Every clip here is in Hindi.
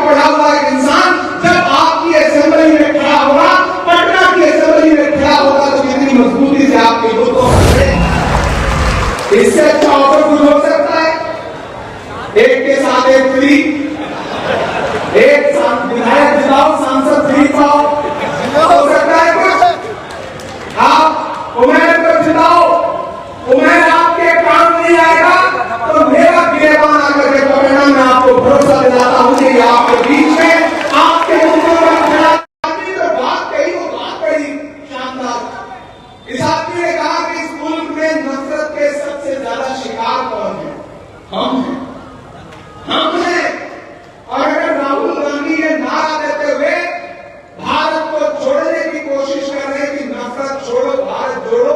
पढ़ा हुआ एक इंसान जब आपकी असेंबली में खड़ा होगा, पटना की असेंबली में खड़ा होगा, तो कितनी मजबूती से आपके वोटों पर इससे अच्छा ऑफर कुछ हो सकता है? एक के साथ एक फ्री, एक विधायक जिताओ, सांसद फ्री पाओ, हो सकता है कुछ? आप उम्मीद को जिताओ, उम्मीद आपके काम नहीं आएगा, तो मेरा गिरेबान आकर के परिणाम में आपको भरोसा दिलाता हूं कि आपके बीच में आपके मुद्दों पर खड़ा आदमी जो बात कही वो बात बड़ी शानदार। इस आदमी ने कहा कि इस मुल्क में नफरत के सबसे ज्यादा शिकार कौन है? हम हैं, हम हैं। और अगर राहुल गांधी ये नारा देते हुए भारत को जोड़ने की कोशिश कर रहे हैं कि नफरत छोड़ो भारत जोड़ो,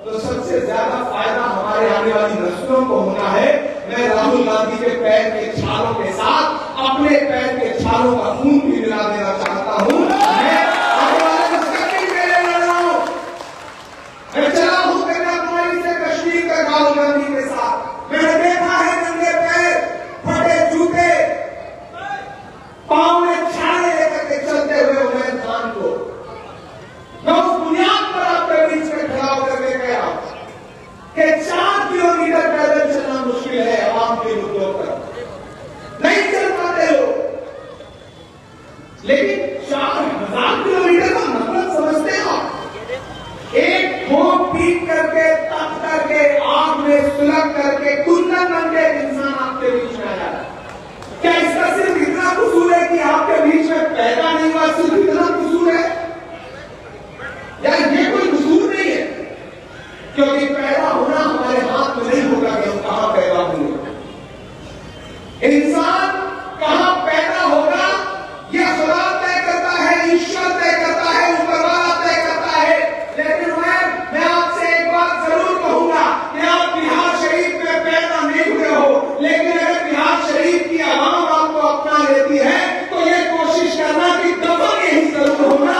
तो सबसे ज्यादा फायदा हमारे आने वाली नस्लों को होना है। मैं राहुल गांधी के पैर के छालों के साथ अपने पैर के छालों का खून भी मिला देना चाहता हूं। मैं आने वाले मुस्तकबिल के लिए लड़ रहा हूं। मैं चला हूं कन्याकुमारी से कश्मीर तक राहुल गांधी के साथ। मैंने देखा है नंगे पैर, फटे जूते, पांव में छाले लेकर के चलते हुए उमर खान को। मैं उस बुनियाद पर आपके बीच में खड़ा होकर के कह रहा हूं कि 4 किलोमीटर पैदल चलना मुश्किल है आवाम के मुद्दों पर, नहीं चल पाते हो, लेकिन 4000 किलोमीटर का मतलब समझते हो? एक ठोक पीट करके, तप करके, आग में सुलग करके, कुंदन बन के इंसान आपके बीच में आया। क्या इसका सिर्फ इतना कसूर है कि आपके बीच में पैदा नहीं हुआ, सिर्फ इतना कसूर है? या ये कोई कसूर नहीं है? क्योंकि पैदा होना हमारे हाथ में नहीं होगा कि हम कहां पैदा होंगे। इंसान कहां पैदा होगा यह खुदा तय करता है, ईश्वर तय करता है, ऊपर वाला तय करता है। लेकिन मैं आपसे एक बात जरूर कहूंगा कि आप बिहार शरीफ में पैदा नहीं हुए हो, लेकिन अगर बिहार शरीफ की आवाम आपको अपना लेती है तो ये कोशिश करना कि दफन यही जरूर होना।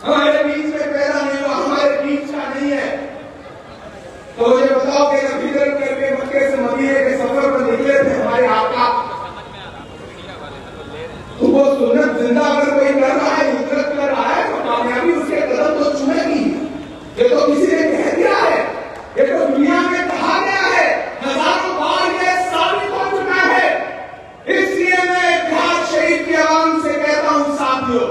हमारे बीच में पैदा नहीं हुआ, हमारे बीच का नहीं है, तो मुझे बताओ कि जब हिजरत करके मक्के से मदीने के सफर पर निकले थे हमारे आका, तो वो सुन्नत जिंदा अगर कोई कर रहा है, हिजरत कर रहा है, तो कामयाबी उसके कदम तो चूमेगी। ये तो किसी ने कह दिया है, ये तो दुनिया में कहा गया है, हजारों बार ये साबित हो चुका है। इसलिए मैं बिहार शरीफ की आवाम से कहता हूं साथियों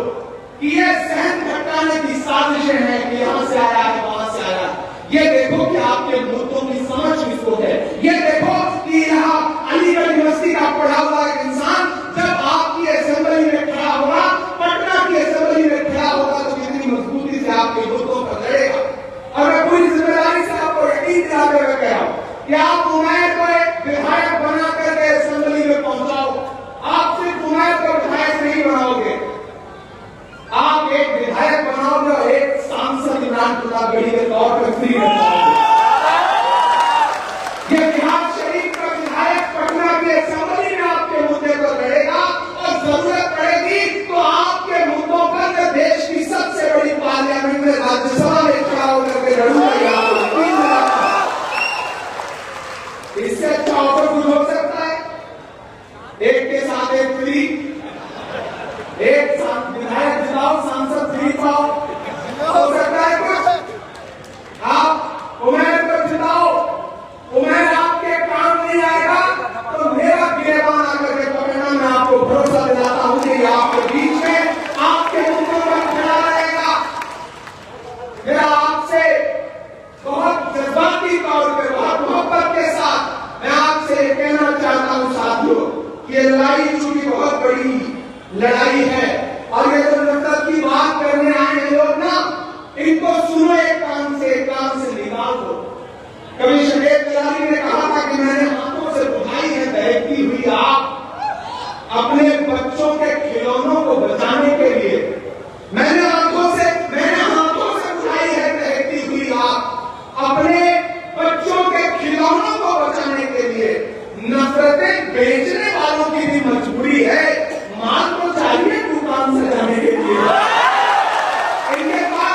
कि ये सहन भटकाने की साजिशें हैं कि यहां से आया है, वहां से आया। ये देखो कि आपके मुद्दों की समझ किसको है। ये देखो कि यहां अलीगढ़ यूनिवर्सिटी का पढ़ा हुआ एक इंसान जब आपकी असेंबली में खड़ा होगा, पटना की असेंबली में खड़ा होगा, तो कितनी मजबूती से आपके मुद्दों पर लड़ेगा। और मैं पूरी जिम्मेदारी से आपको यकीन दिलाते हुए कह रहा हूं कि आप उमैर को एक विधायक बना करके असेंबली में पहुंचाओ। आप सिर्फ उमैर को विधायक नहीं बनाओगे, आप एक विधायक बनाओगे और एक सांसद इमरान प्रतापगढ़ी के तौर पर फ्री में बनाओगे। ये बिहार शरीफ का विधायक पटना की असेंबली में आपके मुद्दे पर लड़ेगा और जरूरत पड़ेगी तो आपके मुद्दों पर मैं देश की सबसे बड़ी पार्लियामेंट में, राज्यसभा में खड़ा होकर के लड़ूंगा। इससे अच्छा ऑफर कुछ हो सकता है? एक के साथ एक फ्री, एक विधायक जिताओ, सांसद फ्री पाओ, हो सकता है कुछ? आप उम्मीद को जिताओ, उम्मीद आपके काम नहीं आएगा, तो मेरा गिरेबान आकर के परिणाम में आपको भरोसा दिलाता हूं कि आपके बीच में आपके मुद्दों पर खड़ा रहेगा। मेरा आपसे बहुत जज्बाती तौर पर, बहुत मोहब्बत के साथ मैं आपसे कहना चाहता हूं साथियों कि ये लड़ाई चूंकि बहुत बड़ी लड़ाई है, और ये जो नफरत की बात करने आए हैं लोग ना, इनको सुनो एक कान से निकाल दो। कभी शरीफ दलाली ने कहा था कि मैंने हाथों से बुझाई है दहकती हुई आग, अपने बच्चों के खिलौनों को बचाने के लिए मैंने हाथों से बुझाई है दहकती हुई आग, अपने बच्चों के खिलौनों को बचाने के लिए। नफरतें बेचने वालों की भी मजबूरी है, माल तो चाहिए दुकान से जाने के लिए। इनके पास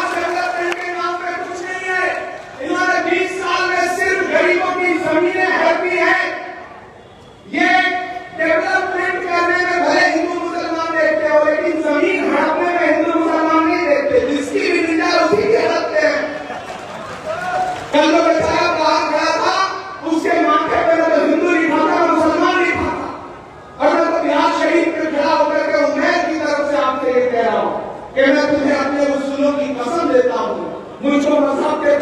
कि मैं तुम्हें अपने उसूलों की कसम देता हूँ, मुझको मजहब के